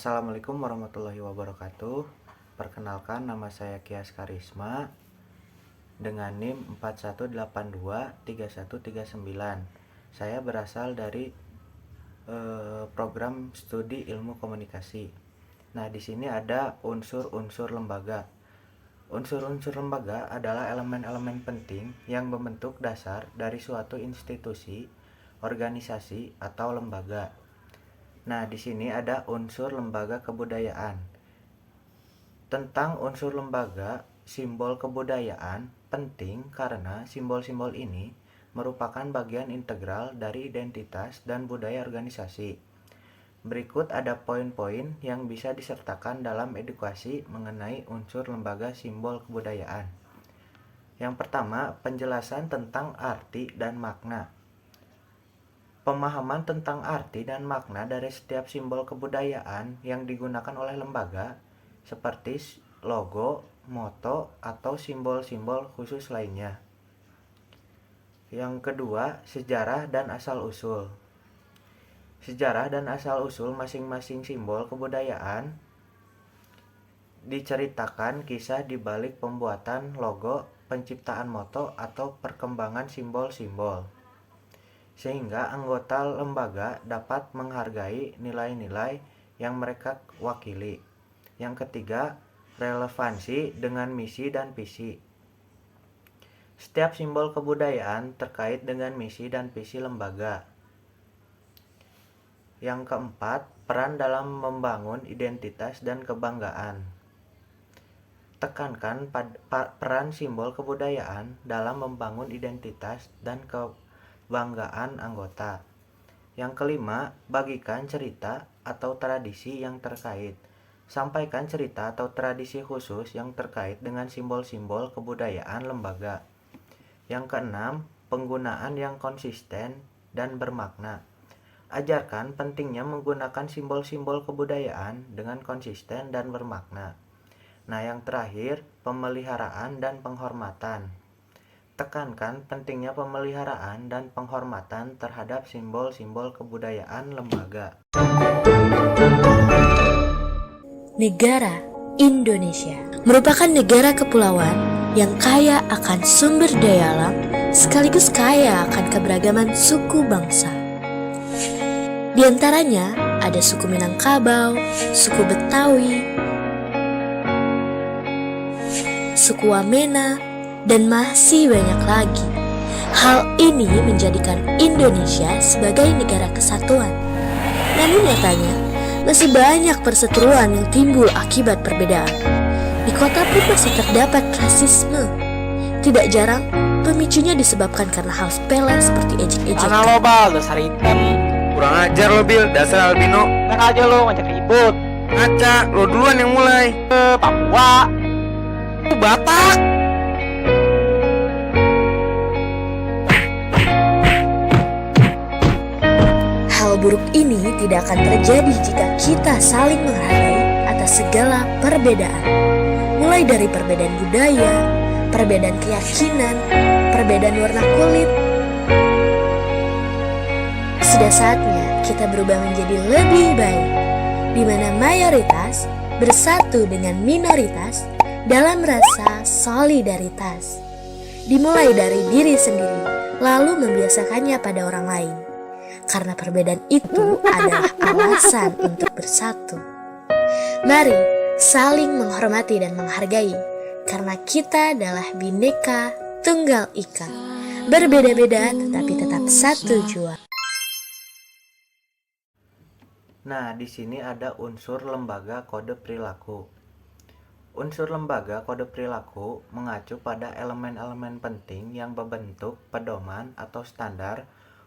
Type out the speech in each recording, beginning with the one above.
Assalamualaikum warahmatullahi wabarakatuh. Perkenalkan, nama saya Kias Karisma dengan NIM 41823139. Saya berasal dari program studi ilmu komunikasi. Nah, di sini ada unsur-unsur lembaga. Unsur-unsur lembaga adalah elemen-elemen penting yang membentuk dasar dari suatu institusi, organisasi, atau lembaga. Nah, di sini ada unsur lembaga kebudayaan. Tentang unsur lembaga, simbol kebudayaan penting karena simbol-simbol ini merupakan bagian integral dari identitas dan budaya organisasi. Berikut ada poin-poin yang bisa disertakan dalam edukasi mengenai unsur lembaga simbol kebudayaan. Yang pertama, penjelasan tentang arti dan makna. Pemahaman tentang arti dan makna dari setiap simbol kebudayaan yang digunakan oleh lembaga, seperti logo, moto, atau simbol-simbol khusus lainnya. Yang kedua, sejarah dan asal-usul. Sejarah dan asal-usul masing-masing simbol kebudayaan diceritakan kisah di balik pembuatan logo, penciptaan moto, atau perkembangan simbol-simbol, sehingga anggota lembaga dapat menghargai nilai-nilai yang mereka wakili. Yang ketiga, relevansi dengan misi dan visi. Setiap simbol kebudayaan terkait dengan misi dan visi lembaga. Yang keempat, peran dalam membangun identitas dan kebanggaan. Tekankan peran simbol kebudayaan dalam membangun identitas dan kebanggaan anggota. Yang kelima, bagikan cerita atau tradisi yang terkait. Sampaikan cerita atau tradisi khusus yang terkait dengan simbol-simbol kebudayaan lembaga. Yang keenam, penggunaan yang konsisten dan bermakna. Ajarkan pentingnya menggunakan simbol-simbol kebudayaan dengan konsisten dan bermakna. Nah, yang terakhir, pemeliharaan dan penghormatan. Tekankan pentingnya pemeliharaan dan penghormatan terhadap simbol-simbol kebudayaan lembaga. Negara Indonesia merupakan negara kepulauan yang kaya akan sumber daya alam sekaligus kaya akan keberagaman suku bangsa. Di antaranya ada suku Minangkabau, suku Betawi, suku Wamena, dan masih banyak lagi. Hal ini menjadikan Indonesia sebagai negara kesatuan. Namun nyatanya, masih banyak perseteruan yang timbul akibat perbedaan. Di kota pun masih terdapat rasisme. Tidak jarang, pemicunya disebabkan karena hal sepele seperti ejek-ejekan. Mana lo bal, dasar hitam. Kurang ajar lo Bil, dasar albino. Enak aja lo ngajak ribut. Ngaca, lo duluan yang mulai. Papua. Batak. Hal buruk ini tidak akan terjadi jika kita saling menghargai atas segala perbedaan. Mulai dari perbedaan budaya, perbedaan keyakinan, perbedaan warna kulit. Sudah saatnya kita berubah menjadi lebih baik, di mana mayoritas bersatu dengan minoritas dalam rasa solidaritas. Dimulai dari diri sendiri, lalu membiasakannya pada orang lain. Karena perbedaan itu adalah alasan untuk bersatu. Mari saling menghormati dan menghargai, karena kita adalah Bhinneka Tunggal Ika. Berbeda-beda tetapi tetap satu jua. Nah, di sini ada unsur lembaga kode perilaku. Unsur lembaga kode perilaku mengacu pada elemen-elemen penting yang membentuk pedoman atau standar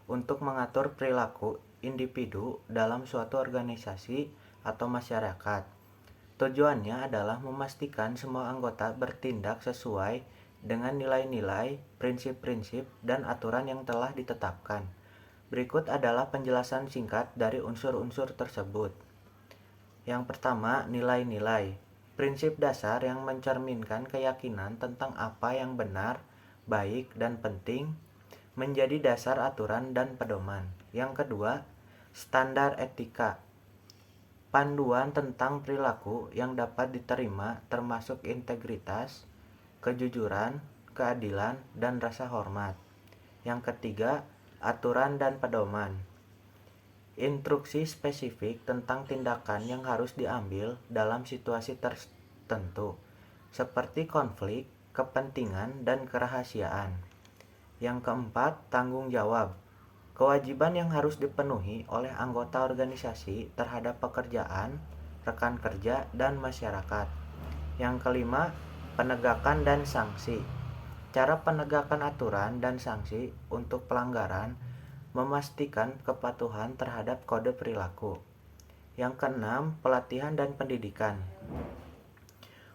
untuk mengatur perilaku individu dalam suatu organisasi atau masyarakat. Tujuannya adalah memastikan semua anggota bertindak sesuai dengan nilai-nilai, prinsip-prinsip, dan aturan yang telah ditetapkan. Berikut adalah penjelasan singkat dari unsur-unsur tersebut. Yang pertama, nilai-nilai. Prinsip dasar yang mencerminkan keyakinan tentang apa yang benar, baik, dan penting menjadi dasar aturan dan pedoman. Yang kedua, standar etika. panduan tentang perilaku yang dapat diterima termasuk integritas, kejujuran, keadilan, dan rasa hormat. Yang ketiga, aturan dan pedoman. Instruksi spesifik tentang tindakan yang harus diambil dalam situasi tertentu, seperti konflik, kepentingan, dan kerahasiaan. Yang keempat, tanggung jawab. Kewajiban yang harus dipenuhi oleh anggota organisasi terhadap pekerjaan, rekan kerja, dan masyarakat. Yang kelima, penegakan dan sanksi. Cara penegakan aturan dan sanksi untuk pelanggaran memastikan kepatuhan terhadap kode perilaku. Yang keenam, pelatihan dan pendidikan.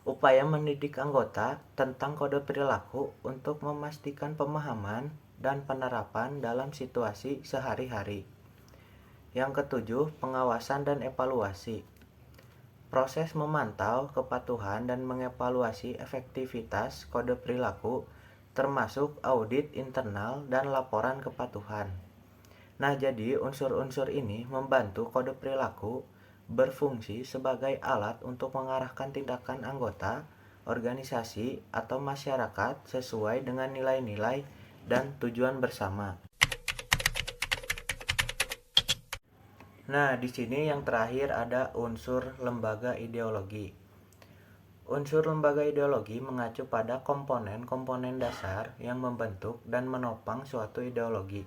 Upaya mendidik anggota tentang kode perilaku untuk memastikan pemahaman dan penerapan dalam situasi sehari-hari. Yang ketujuh, pengawasan dan evaluasi. Proses memantau kepatuhan dan mengevaluasi efektivitas kode perilaku termasuk audit internal dan laporan kepatuhan. Nah, jadi unsur-unsur ini membantu kode perilaku berfungsi sebagai alat untuk mengarahkan tindakan anggota, organisasi, atau masyarakat sesuai dengan nilai-nilai dan tujuan bersama. Nah, di sini yang terakhir ada unsur lembaga ideologi. Unsur lembaga ideologi mengacu pada komponen-komponen dasar yang membentuk dan menopang suatu ideologi.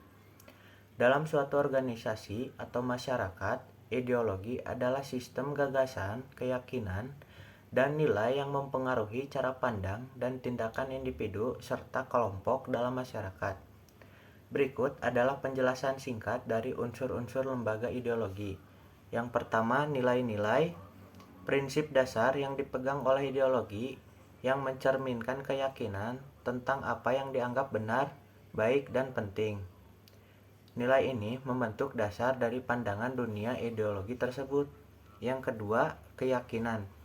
Dalam suatu organisasi atau masyarakat, ideologi adalah sistem gagasan, keyakinan, dan nilai yang mempengaruhi cara pandang dan tindakan individu serta kelompok dalam masyarakat. Berikut adalah penjelasan singkat dari unsur-unsur lembaga ideologi. Yang pertama, nilai-nilai, prinsip dasar yang dipegang oleh ideologi yang mencerminkan keyakinan tentang apa yang dianggap benar, baik, dan penting. Nilai ini membentuk dasar dari pandangan dunia ideologi tersebut. Yang kedua, keyakinan.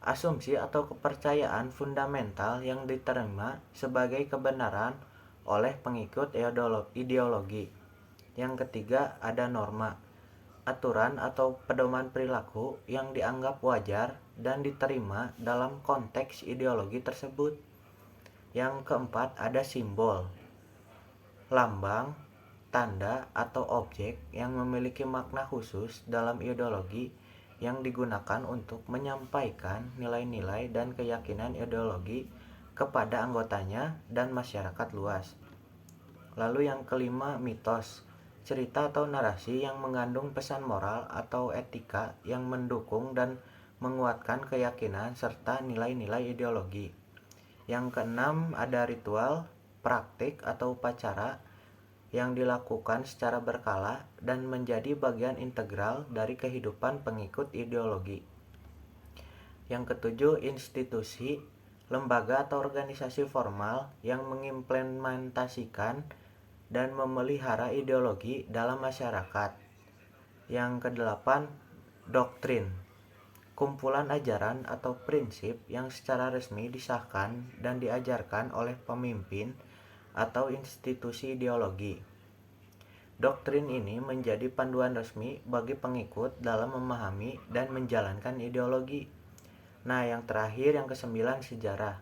Asumsi atau kepercayaan fundamental yang diterima sebagai kebenaran oleh pengikut ideologi. Yang ketiga, ada norma. Aturan atau pedoman perilaku yang dianggap wajar dan diterima dalam konteks ideologi tersebut. Yang keempat, ada simbol. Lambang, tanda, atau objek yang memiliki makna khusus dalam ideologi yang digunakan untuk menyampaikan nilai-nilai dan keyakinan ideologi kepada anggotanya dan masyarakat luas. Lalu yang kelima, mitos, cerita atau narasi yang mengandung pesan moral atau etika yang mendukung dan menguatkan keyakinan serta nilai-nilai ideologi. Yang keenam, ada ritual, praktik atau upacara yang dilakukan secara berkala dan menjadi bagian integral dari kehidupan pengikut ideologi. Yang ketujuh, institusi, lembaga atau organisasi formal yang mengimplementasikan dan memelihara ideologi dalam masyarakat. Yang kedelapan, doktrin, kumpulan ajaran atau prinsip yang secara resmi disahkan dan diajarkan oleh pemimpin atau institusi ideologi. Doktrin ini menjadi panduan resmi bagi pengikut dalam memahami dan menjalankan ideologi. Nah, yang terakhir, yang kesembilan, sejarah.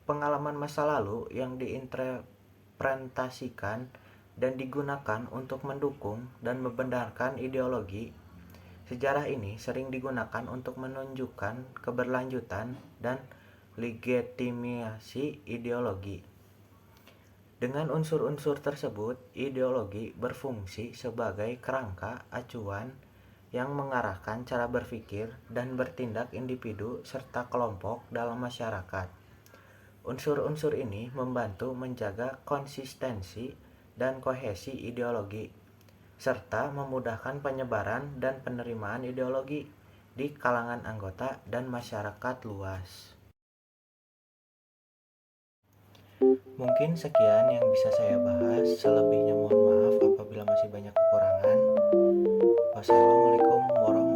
Pengalaman masa lalu yang diinterpretasikan dan digunakan untuk mendukung dan membenarkan ideologi. Sejarah ini sering digunakan untuk menunjukkan keberlanjutan dan legitimasi ideologi. Dengan unsur-unsur tersebut, ideologi berfungsi sebagai kerangka acuan yang mengarahkan cara berpikir dan bertindak individu serta kelompok dalam masyarakat. Unsur-unsur ini membantu menjaga konsistensi dan kohesi ideologi, serta memudahkan penyebaran dan penerimaan ideologi di kalangan anggota dan masyarakat luas. Mungkin sekian yang bisa saya bahas, selebihnya mohon maaf apabila masih banyak kekurangan. Wassalamualaikum warahmatullahi wabarakatuh.